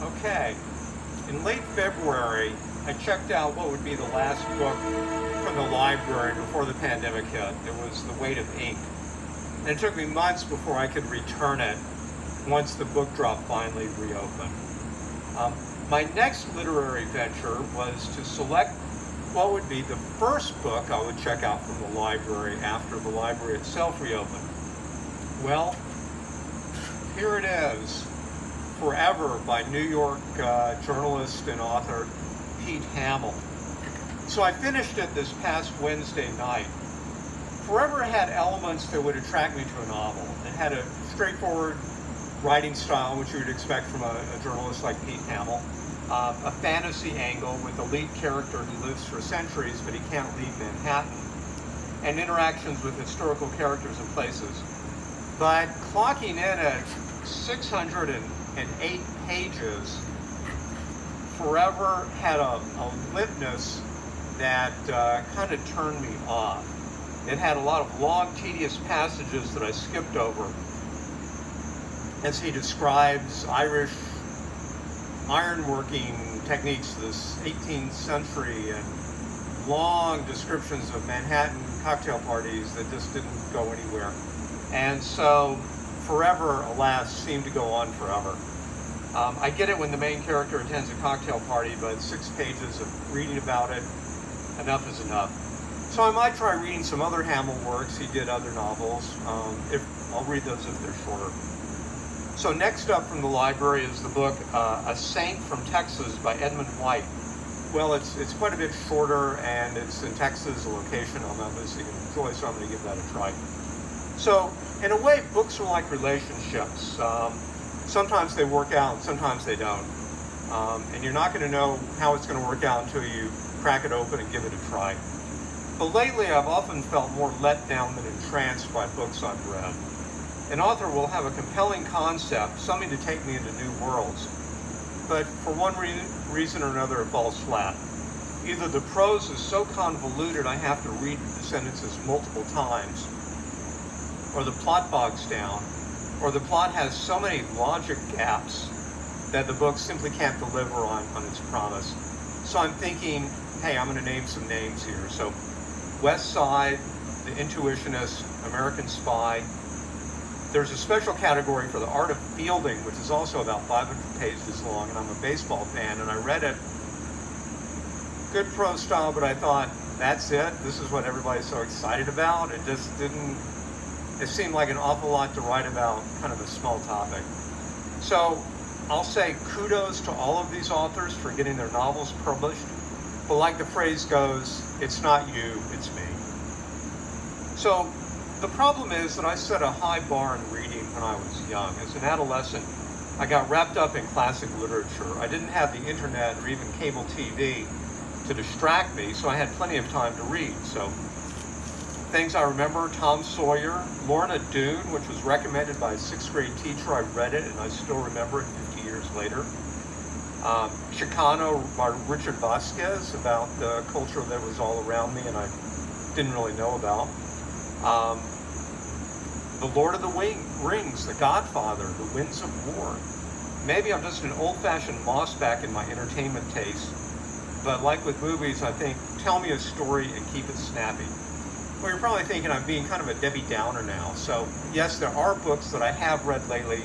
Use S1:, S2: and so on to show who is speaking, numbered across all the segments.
S1: Okay, in late February, I checked out what would be the last book from the library before the pandemic hit. It was The Weight of Ink. And it took me months before I could return it once the book drop finally reopened. Um, my next literary venture was to select what would be the first book I would check out from the library after the library itself reopened. Well, here it is, Forever by New York journalist and author Pete Hamill. So I finished it this past Wednesday night. Forever had elements that would attract me to a novel. It had a straightforward writing style, which you would expect from a journalist like Pete Hamill. A fantasy angle with a lead character who lives for centuries, but he can't leave Manhattan, and interactions with historical characters and places. But clocking in at 608 pages, Forever had a litness that kind of turned me off. It had a lot of long, tedious passages that I skipped over as he describes Irish ironworking techniques, this 18th century, and long descriptions of Manhattan cocktail parties that just didn't go anywhere. And so Forever, alas, seemed to go on forever. I get it when the main character attends a cocktail party, but 6 pages of reading about it, enough is enough. So I might try reading some other Hamill works. He did other novels. I'll read those if they're shorter. So next up from the library is the book A Saint from Texas by Edmund White. Well, it's quite a bit shorter, and it's in Texas, a location I'm not visiting in Troy, so I'm going to give that a try. So in a way, books are like relationships. Sometimes they work out, and sometimes they don't. And you're not going to know how it's going to work out until you crack it open and give it a try. But lately, I've often felt more let down than entranced by books I've read. An author will have a compelling concept, something to take me into new worlds. But for one reason or another, it falls flat. Either the prose is so convoluted I have to read the sentences multiple times, or the plot bogs down, or the plot has so many logic gaps that the book simply can't deliver on its promise. So I'm thinking, hey, I'm going to name some names here. So West Side, The Intuitionist, American Spy. There's a special category for The Art of Fielding, which is also about 500 pages long, and I'm a baseball fan, and I read it. Good prose style, but I thought, that's it? This is what everybody's so excited about? It just didn't, it seemed like an awful lot to write about kind of a small topic. So I'll say kudos to all of these authors for getting their novels published, but like the phrase goes, it's not you, it's me. So the problem is that I set a high bar in reading when I was young. As an adolescent, I got wrapped up in classic literature. I didn't have the internet or even cable TV to distract me, so I had plenty of time to read. So things I remember, Tom Sawyer, Lorna Doone, which was recommended by a 6th grade teacher. I read it and I still remember it 50 years later. Chicano by Richard Vasquez, about the culture that was all around me and I didn't really know about. The Lord of the Rings, The Godfather, The Winds of War. Maybe I'm just an old-fashioned mossback in my entertainment taste, but like with movies, I think, tell me a story and keep it snappy. Well, you're probably thinking I'm being kind of a Debbie Downer now. So yes, there are books that I have read lately,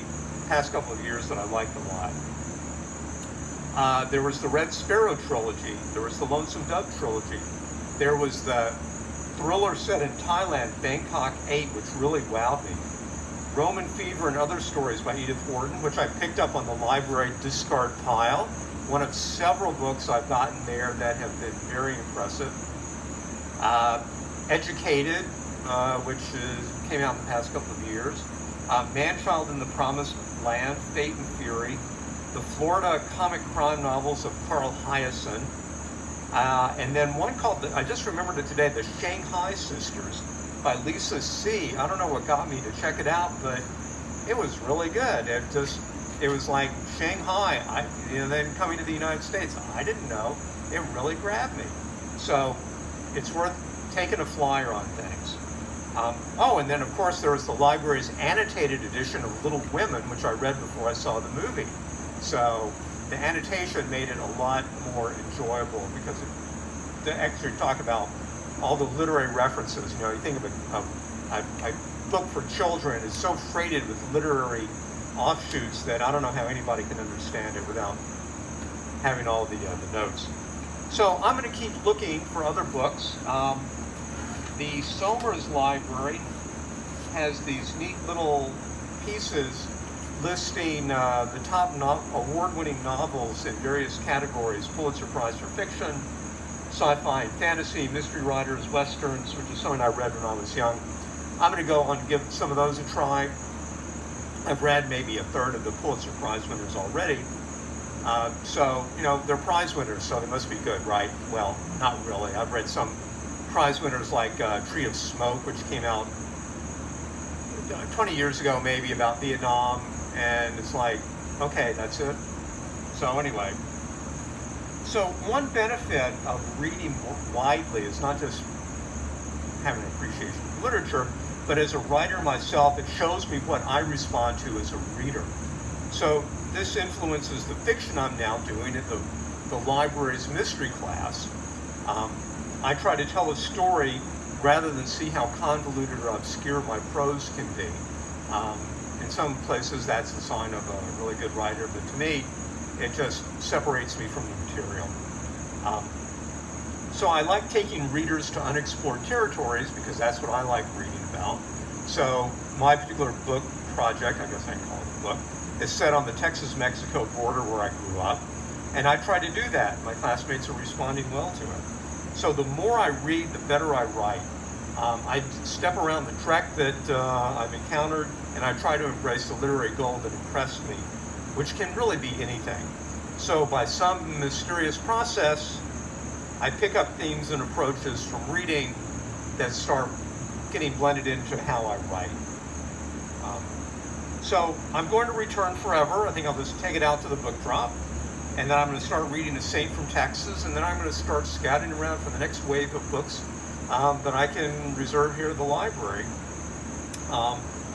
S1: past couple of years, that I liked a lot. There was the Red Sparrow trilogy. There was the Lonesome Dove trilogy. There was the thriller set in Thailand, Bangkok 8, which really wowed me. Roman Fever and Other Stories by Edith Wharton, which I picked up on the library discard pile. One of several books I've gotten there that have been very impressive. Educated, which came out in the past couple of years. Man-Child in the Promised Land, Fate and Fury. The Florida comic crime novels of Carl Hyacin. And then one called, I just remembered it today, The Shanghai Sisters by Lisa C. I don't know what got me to check it out, but it was really good. It was like Shanghai, then coming to the United States. I didn't know. It really grabbed me. So it's worth taking a flyer on things. And then of course there was the library's annotated edition of Little Women, which I read before I saw the movie. So the annotation made it a lot more enjoyable because they actually talk about all the literary references. You know, you think of a book for children is so freighted with literary offshoots that I don't know how anybody can understand it without having all the notes. So I'm going to keep looking for other books. The Somers Library has these neat little pieces listing the top award-winning novels in various categories: Pulitzer Prize for fiction, sci-fi and fantasy, mystery writers, westerns, which is something I read when I was young. I'm going to go on and give some of those a try. I've read maybe a third of the Pulitzer Prize winners already. So, you know, they're prize winners, so they must be good, right? Well, not really. I've read some prize winners like Tree of Smoke, which came out 20 years ago maybe, about Vietnam, and it's like, okay, that's it. So anyway, so one benefit of reading widely is not just having an appreciation for literature, but as a writer myself, it shows me what I respond to as a reader. So this influences the fiction I'm now doing at the library's mystery class. I try to tell a story rather than see how convoluted or obscure my prose can be. In some places that's a sign of a really good writer, but to me, it just separates me from the material. So I like taking readers to unexplored territories because that's what I like reading about. So my particular book project, I guess I can call it a book, is set on the Texas-Mexico border where I grew up. And I try to do that. My classmates are responding well to it. So the more I read, the better I write. I step around the trek that I've encountered, and I try to embrace the literary gold that impressed me, which can really be anything. So by some mysterious process, I pick up themes and approaches from reading that start getting blended into how I write. So I'm going to return forever. I think I'll just take it out to the book drop, and then I'm going to start reading A Saint from Texas, and then I'm going to start scouting around for the next wave of books that I can reserve here at the library.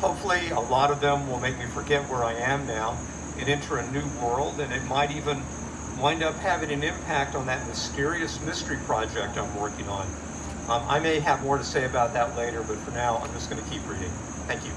S1: Hopefully a lot of them will make me forget where I am now and enter a new world, and it might even wind up having an impact on that mysterious mystery project I'm working on. I may have more to say about that later, but for now I'm just going to keep reading. Thank you.